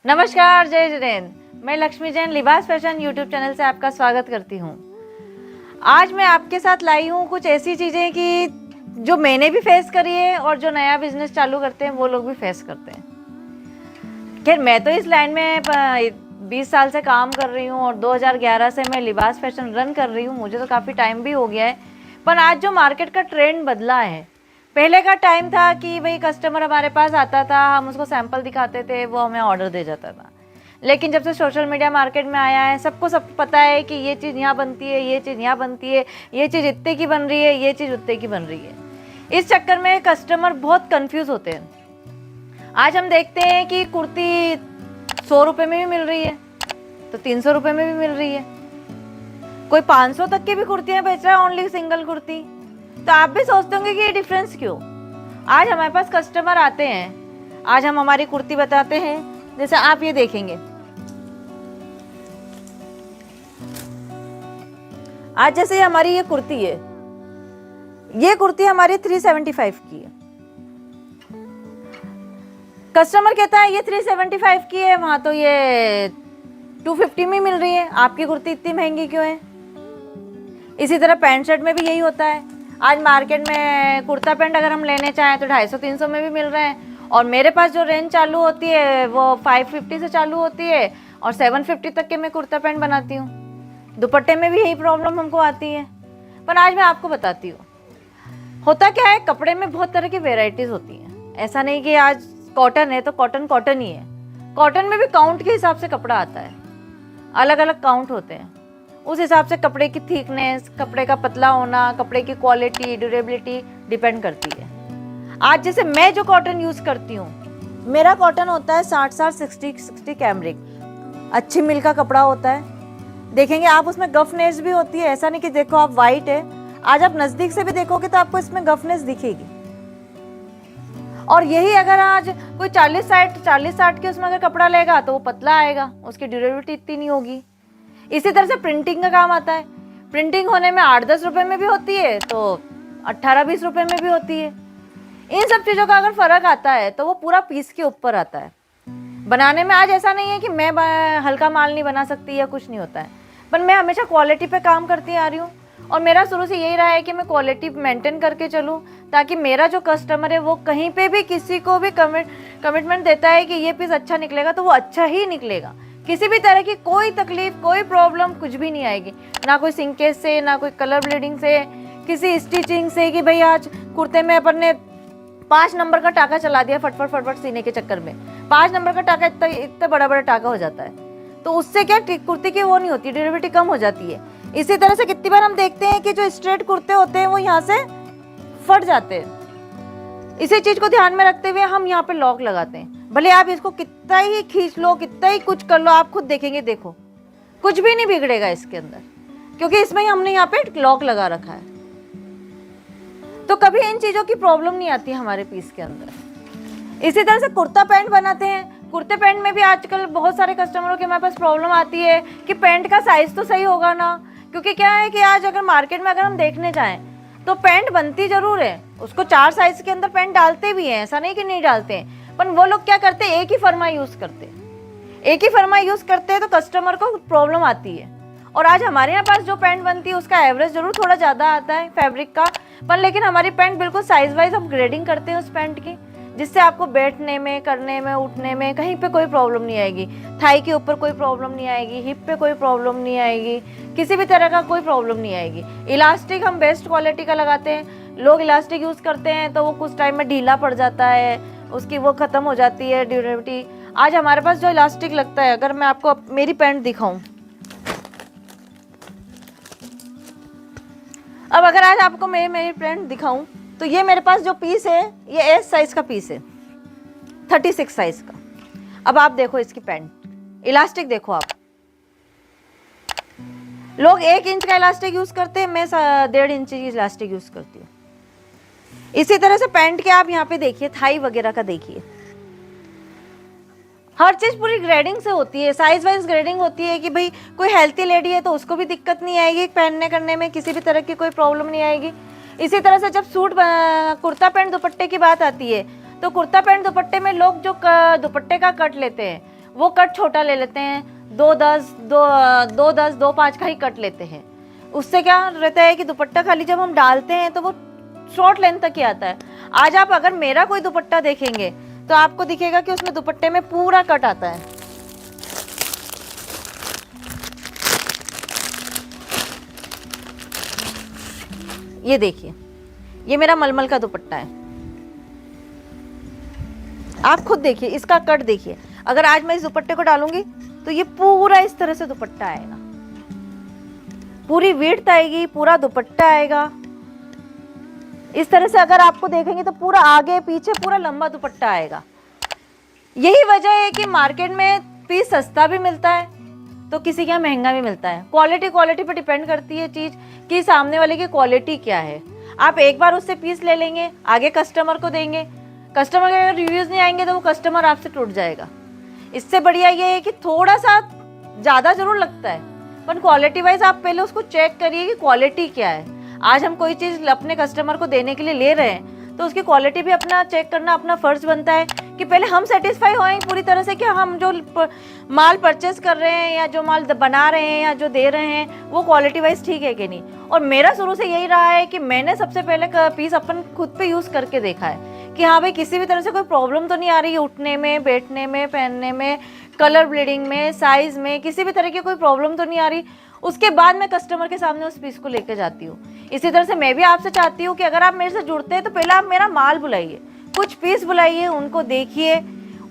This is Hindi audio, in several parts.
नमस्कार, जय जिनेन्द्र। मैं लक्ष्मी जैन लिबास फैशन यूट्यूब चैनल से आपका स्वागत करती हूँ। आज मैं आपके साथ लाई हूँ कुछ ऐसी चीज़ें कि जो मैंने भी फेस करी है और जो नया बिजनेस चालू करते हैं वो लोग भी फेस करते हैं। खैर, मैं तो इस लाइन में 20 साल से काम कर रही हूँ और 2011 से मैं लिबास फैशन रन कर रही हूँ। मुझे तो काफ़ी टाइम भी हो गया है। पर आज जो मार्केट का ट्रेंड बदला है, पहले का टाइम था कि भाई कस्टमर हमारे पास आता था, हम उसको सैंपल दिखाते थे, वो हमें ऑर्डर दे जाता था। लेकिन जब से सोशल मीडिया मार्केट में आया है, सबको सब पता है कि ये चीज़ यहाँ बनती है, ये चीज़ यहाँ बनती है, ये चीज़ इतने की बन रही है, ये चीज़ उतने की बन रही है। इस चक्कर में कस्टमर बहुत कंफ्यूज होते हैं। आज हम देखते हैं कि कुर्ती 100 रुपये में भी मिल रही है, तो 300 रुपये में भी मिल रही है, कोई 500 तक की भी कुर्तियाँ बेच रहा है, ओनली सिंगल कुर्ती। तो आप भी सोचते होंगे कि ये डिफरेंस क्यों। आज हमारे पास कस्टमर आते हैं, आज हम हमारी कुर्ती बताते हैं। जैसे आप ये देखेंगे, आज जैसे हमारी ये कुर्ती है, ये कुर्ती हमारी 375 की है। कस्टमर कहता है ये 375 की है, वहां तो ये 250 में मिल रही है, आपकी कुर्ती इतनी महंगी क्यों है। इसी तरह पैंट शर्ट में भी यही होता है। आज मार्केट में कुर्ता पैंट अगर हम लेने चाहें तो 250-300 में भी मिल रहे हैं, और मेरे पास जो रेंज चालू होती है वो 550 से चालू होती है और 750 तक के मैं कुर्ता पैंट बनाती हूँ। दुपट्टे में भी यही प्रॉब्लम हमको आती है। पर आज मैं आपको बताती हूँ, होता क्या है, कपड़े में बहुत तरह की वेराइटीज होती हैं। ऐसा नहीं कि आज कॉटन है तो कॉटन कॉटन ही है। कॉटन में भी काउंट के हिसाब से कपड़ा आता है, अलग अलग काउंट होते हैं। उस हिसाब से कपड़े की थिकनेस, कपड़े का पतला होना, कपड़े की क्वालिटी, ड्यूरेबिलिटी डिपेंड करती है। आज जैसे मैं जो कॉटन यूज करती हूँ, मेरा कॉटन होता है 60-60 कैमरिक, अच्छी मिल का कपड़ा होता है। देखेंगे आप, उसमें गफनेस भी होती है। ऐसा नहीं कि देखो आप वाइट है, आज आप नजदीक से भी देखोगे तो आपको इसमें गफनेस दिखेगी। और यही अगर आज कोई 40-60 के उसमें अगर कपड़ा लेगा तो वो पतला आएगा, उसकी ड्यूरेबिलिटी इतनी नहीं होगी। इसी तरह से प्रिंटिंग का काम आता है। प्रिंटिंग होने में 8-10 रुपए में भी होती है, तो 18-20 रुपए में भी होती है। इन सब चीज़ों का अगर फर्क आता है तो वो पूरा पीस के ऊपर आता है। बनाने में आज ऐसा नहीं है कि मैं हल्का माल नहीं बना सकती या कुछ नहीं होता है, पर मैं हमेशा क्वालिटी पे काम करती आ रही हूँ। और मेरा शुरू से यही रहा है कि मैं क्वालिटी मेंटेन करके चलूँ, ताकि मेरा जो कस्टमर है वो कहीं पे भी किसी को भी कमिटमेंट देता है कि ये पीस अच्छा निकलेगा तो वो अच्छा ही निकलेगा। किसी भी तरह की कोई तकलीफ, कोई प्रॉब्लम कुछ भी नहीं आएगी, ना कोई सिंकेज से, ना कोई कलर ब्लीडिंग से, किसी स्टिचिंग से कि भाई आज कुर्ते में अपन ने 5 नंबर का टाका चला दिया फटफट सीने के चक्कर में। 5 नंबर का टाका इतना बड़ा बड़ा टाका हो जाता है, तो उससे क्या कुर्ती की वो नहीं होती, ड्यूरेबिलिटी कम हो जाती है। इसी तरह से कितनी बार हम देखते हैं कि जो स्ट्रेट कुर्ते होते हैं वो यहाँ से फट जाते हैं। इसी चीज को ध्यान में रखते हुए हम यहाँ पे लॉक लगाते हैं। भले आप इसको कितना ही खींच लो, कितना ही कुछ कर लो, आप खुद देखेंगे, देखो कुछ भी नहीं बिगड़ेगा इसके अंदर, क्योंकि इसमें हमने यहाँ पे लॉक लगा रखा है। तो कभी इन चीजों की प्रॉब्लम नहीं आती हमारे पीस के अंदर। इसी तरह से कुर्ता पैंट बनाते हैं। कुर्ते पैंट में भी आजकल बहुत सारे कस्टमरों के हमारे पास प्रॉब्लम आती है कि पैंट का साइज तो सही होगा ना, क्योंकि क्या है कि आज अगर मार्केट में अगर हम देखने जाएं तो पैंट बनती जरूर है, उसको 4 साइज के अंदर पैंट डालते भी हैं, ऐसा नहीं कि नहीं डालते हैं, पर वो लोग क्या करते हैं, एक ही फर्मा यूज करते हैं। एक ही फर्मा यूज करते हैं तो कस्टमर को प्रॉब्लम आती है। और आज हमारे यहाँ पास जो पैंट बनती है उसका एवरेज जरूर थोड़ा ज़्यादा आता है फैब्रिक का, पर लेकिन हमारी पैंट बिल्कुल साइज वाइज हम ग्रेडिंग करते हैं उस पैंट की, जिससे आपको बैठने में, करने में, उठने में कहीं पे कोई प्रॉब्लम नहीं आएगी। थाई के ऊपर कोई प्रॉब्लम नहीं आएगी, हिप पे कोई प्रॉब्लम नहीं आएगी, किसी भी तरह का कोई प्रॉब्लम नहीं आएगी। इलास्टिक हम बेस्ट क्वालिटी का लगाते हैं। लोग इलास्टिक यूज़ करते हैं तो वो कुछ टाइम में ढीला पड़ जाता है, उसकी वो ख़त्म हो जाती है ड्यूरेबिलिटी। आज हमारे पास जो इलास्टिक लगता है, अगर मैं आपको मेरी पैंट दिखाऊं, अब अगर आज आपको मैं मेरी पैंट दिखाऊं तो ये मेरे पास जो पीस है ये एस साइज का पीस है, 36 साइज का। अब आप देखो इसकी पैंट, इलास्टिक देखो आप। लोग 1 इंच का इलास्टिक यूज करते हैं, मैं 1.5 इंच की इलास्टिक यूज करती हूँ। इसी तरह से पैंट के आप यहाँ पे देखिए, थाई वगैरह का देखिए, हर चीज पूरी ग्रेडिंग से होती है, साइज वाइज ग्रेडिंग होती है कि भाई कोई हेल्थी लेडी है तो उसको भी दिक्कत नहीं आएगी, पहनने करने में किसी भी तरह की कोई प्रॉब्लम नहीं आएगी। इसी तरह से जब सूट कुर्ता पैंट दुपट्टे की बात आती है तो कुर्ता पैंट दुपट्टे में लोग जो दुपट्टे का कट लेते हैं वो कट छोटा ले लेते हैं, 2-10, 2-5 का ही कट लेते हैं। उससे क्या रहता है कि दुपट्टा खाली जब हम डालते हैं तो वो शॉर्ट लेंथ तक ही आता है। आज आप अगर मेरा कोई दुपट्टा देखेंगे तो आपको दिखेगा कि उसमें दुपट्टे में पूरा कट आता है। ये देखिए, ये मेरा मलमल का दुपट्टा है, आप खुद देखिए, इसका कट देखिए। अगर आज मैं इस दुपट्टे को डालूंगी तो ये पूरा इस तरह से दुपट्टा आएगा, पूरी विड्थ आएगी, पूरा दुपट्टा आएगा इस तरह से। अगर आपको देखेंगे तो पूरा आगे पीछे पूरा लंबा दुपट्टा आएगा। यही वजह है कि मार्केट में पीस सस्ता भी मिलता है तो किसी के यहाँ महंगा भी मिलता है। क्वालिटी पर डिपेंड करती है चीज कि सामने वाले की क्वालिटी क्या है। आप एक बार उससे पीस ले लेंगे, आगे कस्टमर को देंगे, कस्टमर के अगर रिव्यूज नहीं आएंगे तो वो कस्टमर आपसे टूट जाएगा। इससे बढ़िया ये है कि थोड़ा सा ज्यादा जरूर लगता है पर क्वालिटी वाइज आप पहले उसको चेक करिए कि क्वालिटी क्या है। आज हम कोई चीज अपने कस्टमर को देने के लिए ले रहे हैं तो उसकी क्वालिटी भी अपना चेक करना अपना फर्ज बनता है कि पहले हम सेटिस्फाई होएं पूरी तरह से कि हम जो माल परचेस कर रहे हैं या जो माल बना रहे हैं या जो दे रहे हैं वो क्वालिटी वाइज ठीक है कि नहीं। और मेरा शुरू से यही रहा है कि मैंने सबसे पहले पीस अपन खुद पे यूज करके देखा है कि हाँ भाई किसी भी तरह से कोई प्रॉब्लम तो नहीं आ रही है, उठने में, बैठने में, पहनने में, कलर ब्लीडिंग में, साइज में, किसी भी तरह की कोई प्रॉब्लम तो नहीं आ रही। उसके बाद मैं कस्टमर के सामने उस पीस को लेकर जाती हूँ। इसी तरह से मैं भी आपसे चाहती हूँ कि अगर आप मेरे से जुड़ते हैं तो पहले आप मेरा माल बुलाइए, कुछ पीस बुलाइए, उनको देखिए,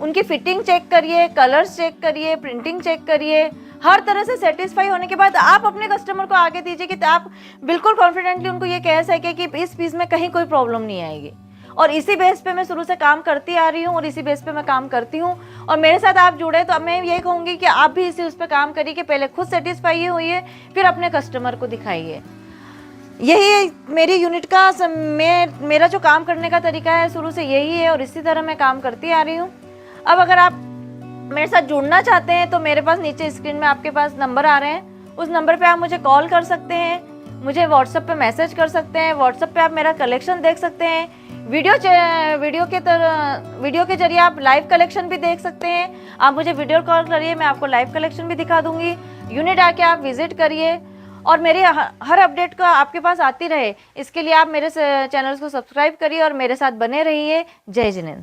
उनकी फिटिंग चेक करिए, कलर्स चेक करिए, प्रिंटिंग चेक करिए। हर तरह से सेटिस्फाई होने के बाद आप अपने कस्टमर को आगे दीजिए कि आप बिल्कुल कॉन्फिडेंटली उनको ये कह सके कि इस पीस में कहीं कोई प्रॉब्लम नहीं आएगी। और इसी बेस पे मैं शुरू से काम करती आ रही हूँ और इसी बेस पे मैं काम करती हूँ। और मेरे साथ आप जुड़े तो मैं यही कहूँगी कि आप भी इसी उस पर काम करिए कि पहले खुद सेटिस्फाई होइए फिर अपने कस्टमर को दिखाइए। यही मेरी यूनिट का मेरा जो काम करने का तरीका है शुरू से यही है और इसी तरह मैं काम करती आ रही हूँ। अब अगर आप मेरे साथ जुड़ना चाहते हैं तो मेरे पास नीचे स्क्रीन में आपके पास नंबर आ रहे हैं, उस नंबर पे आप मुझे कॉल कर सकते हैं, मुझे व्हाट्सएप पे मैसेज कर सकते हैं। व्हाट्सएप पे आप मेरा कलेक्शन देख सकते हैं, वीडियो के जरिए आप लाइव कलेक्शन भी देख सकते हैं। आप मुझे वीडियो कॉल करिए, मैं आपको लाइव कलेक्शन भी दिखा दूंगी। यूनिट आके आप विजिट करिए और मेरे हर अपडेट का आपके पास आती रहे, इसके लिए आप मेरे चैनल को सब्सक्राइब करिए और मेरे साथ बने रहिए। जय जिनेंद्र।